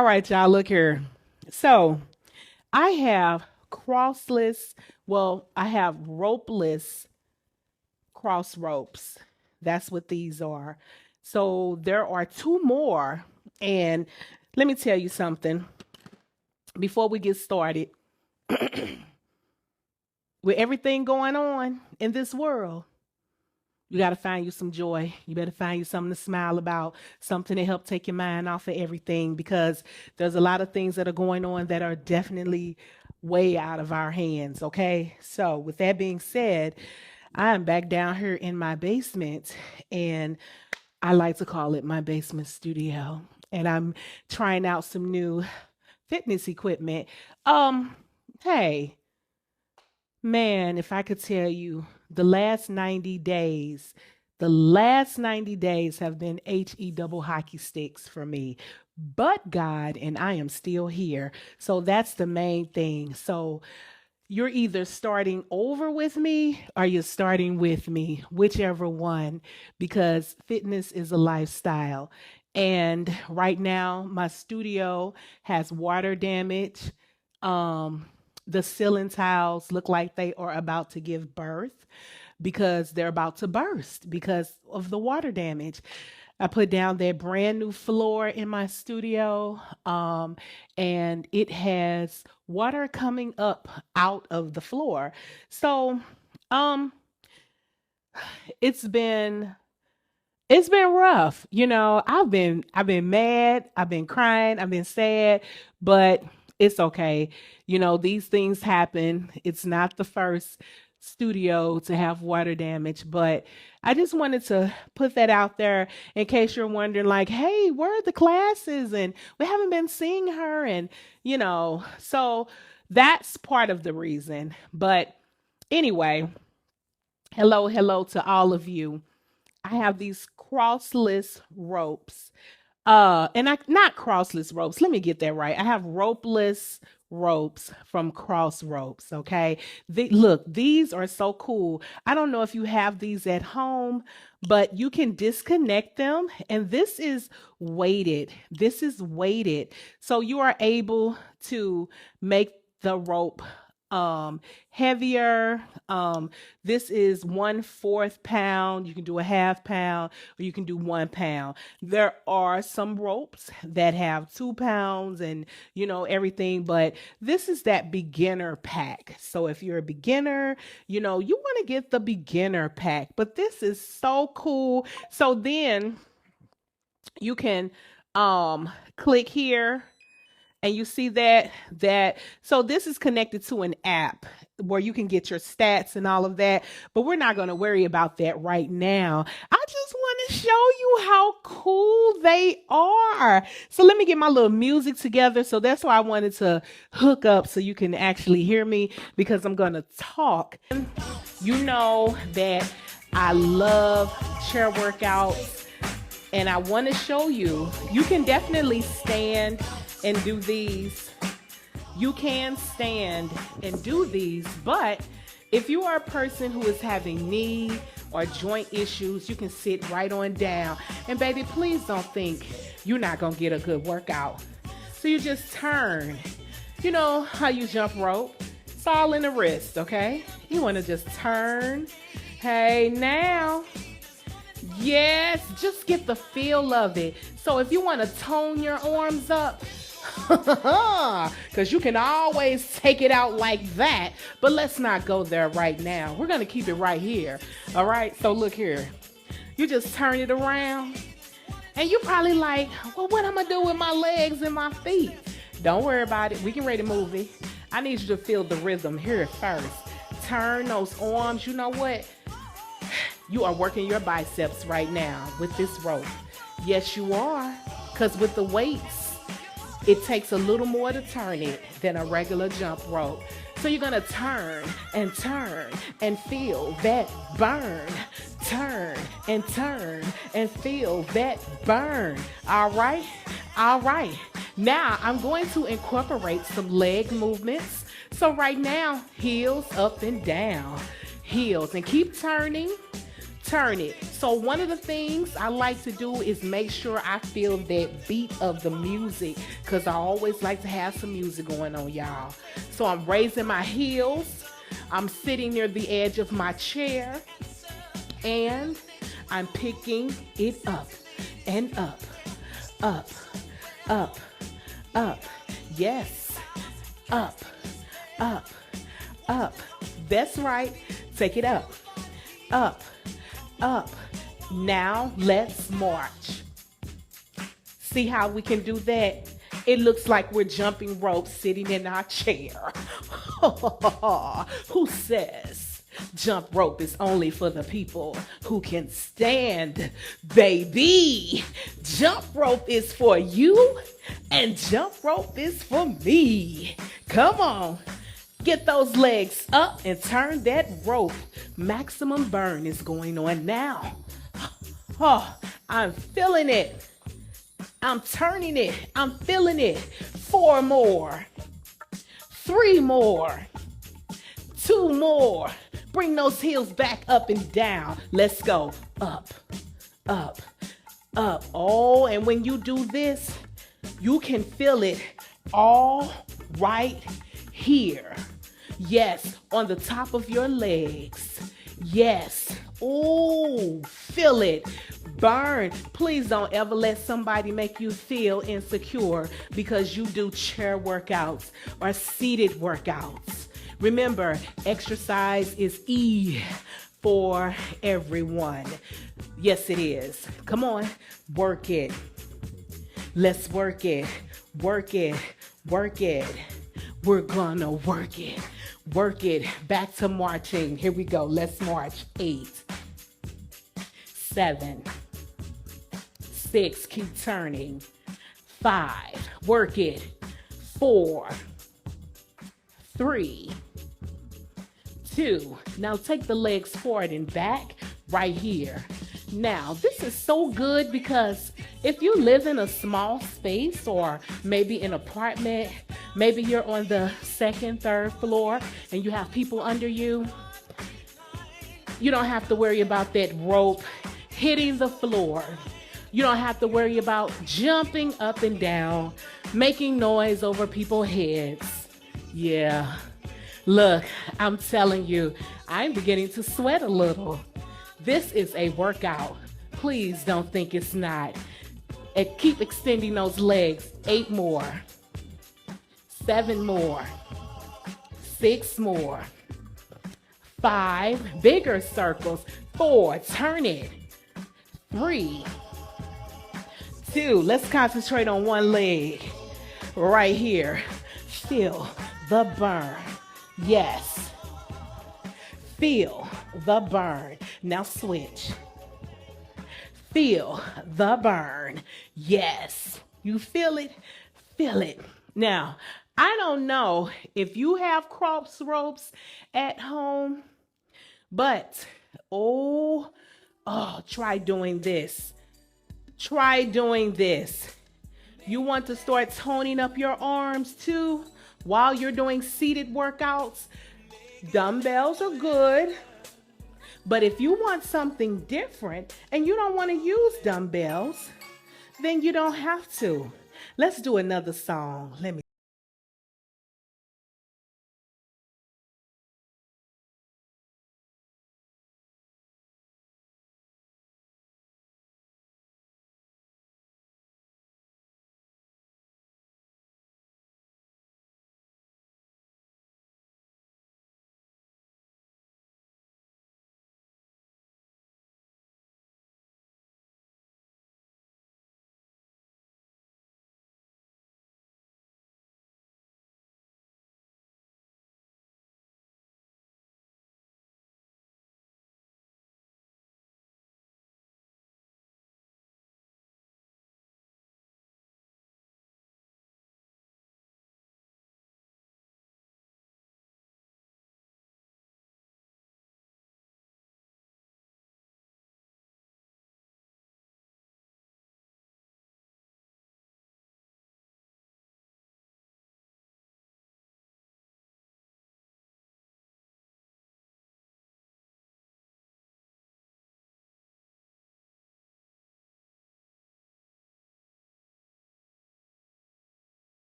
All right, y'all, look here. So I have crossless, well, I have ropeless cross ropes. That's what these are. So there are two more. And let me tell you something before we get started. With everything going on in this world, you got to find you some joy. You better find you something to smile about, something to help take your mind off of everything because there's a lot of things that are going on that are definitely way out of our hands. Okay. So, with that being said, I am back down here in my basement and I like to call it my basement studio. And I'm trying out some new fitness equipment. Hey, man, if I could tell you the last 90 days have been HE double hockey sticks for me. But God, and I am still here. So that's the main thing. So you're either starting over with me or you're starting with me, whichever one, because fitness is a lifestyle. And right now, my studio has water damage. Um, the ceiling tiles look like they are about to give birth because they're about to burst because of the water damage. I put down that brand new floor in my studio, and it has water coming up out of the floor. So, um, it's been it's been rough. I've been mad, I've been crying, I've been sad, but it's okay. These things happen. It's not the first studio to have water damage, but I just wanted to put that out there in case you're wondering, like, hey, where are the classes? And we haven't been seeing her. So that's part of the reason. But anyway, hello to all of you. I have these crossless ropes. And I not crossless ropes. Let me get that right. I have ropeless ropes from Crossropes. Okay. Look, these are so cool. I don't know if you have these at home, but you can disconnect them. And this is weighted. This is weighted. So you are able to make the rope heavier. This is 1/4 pound. You can do a half pound or you can do 1 pound. There are some ropes that have 2 pounds and everything, but this is that beginner pack. So if you're a beginner, you want to get the beginner pack, but this is so cool. So then you can click here and you see that so this is connected to an app where you can get your stats and all of that, but we're not going to worry about that right now. I just want to show you how cool they are. So let me get my little music together. So that's why I wanted to hook up so you can actually hear me, because I'm going to talk. You know that I love chair workouts, and I want to show you, you can definitely stand and do these. You can stand and do these, but if you are a person who is having knee or joint issues, you can sit right on down. And baby, please don't think you're not going to get a good workout. So you just turn. You know how you jump rope? It's all in the wrist, okay? You want to just turn. Hey, now. Yes, just get the feel of it. So if you want to tone your arms up, because you can always take it out like that, but let's not go there right now. We're going to keep it right here. All right, so look here. You just turn it around and you're probably like, well, what am I do with my legs and my feet? Don't worry about it. We can ready to move it. I need you to feel the rhythm here first. Turn those arms. You know what? You are working your biceps right now with this rope. Yes, you are. Because with the weights, it takes a little more to turn it than a regular jump rope. So you're going to turn and feel that burn. Turn and feel that burn. All right? All right. Now I'm going to incorporate some leg movements. So right now, heels up and down. Heels. And keep turning. turn it. So one of the things I like to do is make sure I feel that beat of the music, because I always like to have some music going on, y'all. So I'm raising my heels. I'm sitting near the edge of my chair, and I'm picking it up and up, up, up, up. Yes, up, up, up. That's right. Take it up, up, up. Now let's march. See how we can do that? It looks like we're jumping rope sitting in our chair. Who says jump rope is only for the people who can stand, baby? Jump rope is for you, and jump rope is for me. Come on. Get those legs up and turn that rope. Maximum burn is going on now. Oh, I'm feeling it. I'm turning it. I'm feeling it. 4 more. 3 more. 2 more. Bring those heels back up and down. Let's go. Up, up, up. Oh, and when you do this, you can feel it all right here. Yes, on the top of your legs. Yes. Oh, feel it. Burn. Please don't ever let somebody make you feel insecure because you do chair workouts or seated workouts. Remember, exercise is E for everyone. Yes, it is. Come on, work it. Let's work it. Work it. Work it. We're gonna work it. Work it. Back to marching. Here we go. Let's march. 8, 7, 6. Keep turning. 5. Work it. 4, 3, 2. Now take the legs forward and back right here. Now, this is so good because if you live in a small space or maybe an apartment, maybe you're on the 2nd, 3rd floor and you have people under you, you don't have to worry about that rope hitting the floor. You don't have to worry about jumping up and down, making noise over people's heads. Yeah. Look, I'm telling you, I'm beginning to sweat a little. This is a workout. Please don't think it's not. And keep extending those legs. 8 more. 7 more. 6 more. 5. Bigger circles. 4. Turn it. 3. 2. Let's concentrate on one leg. Right here. Feel the burn. Yes. Feel the burn. Now switch. Feel the burn. Yes. You feel it? Feel it. Now, I don't know if you have Crossropes at home, but try doing this. Try doing this. You want to start toning up your arms too while you're doing seated workouts? Dumbbells are good. But if you want something different and you don't want to use dumbbells, then you don't have to. Let's do another song. Let me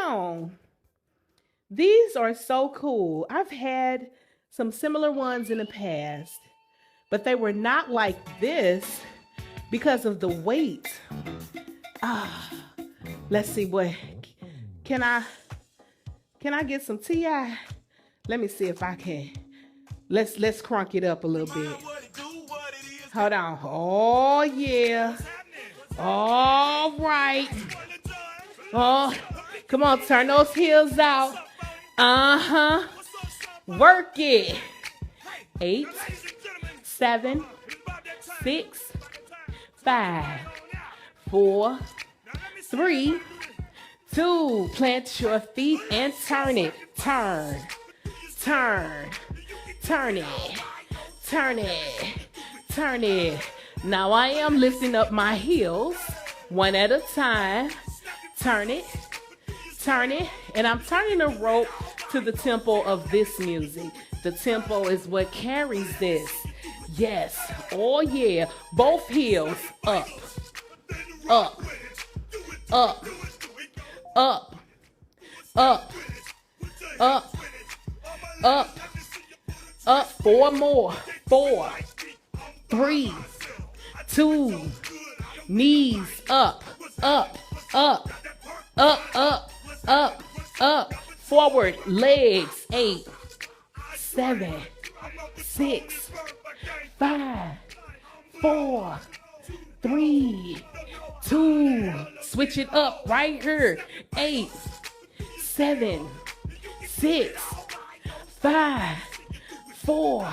on. These are so cool. I've had some similar ones in the past, but they were not like this because of the weight. Let's see what, can I get some TI? Let me see if I can. Let's crunk it up a little bit. Hold on. Oh yeah. All right. Oh, come on, turn those heels out. Work it. 8, 7, 6, 5, 4, 3, 2. Plant your feet and turn it. Turn, turn, turn it, turn it, turn it. Now I am lifting up my heels one at a time. Turn it, and I'm turning the rope to the tempo of this music. The tempo is what carries this. Yes, oh yeah, both heels up, up, up, up, up, up, up, up. 4 more. 4, 3, 2, knees up, up, up, up, up, up, up. Forward, legs. 8, 7, 6, 5, 4, 3, 2. Switch it up right here. 8, 7, 6, 5, 4,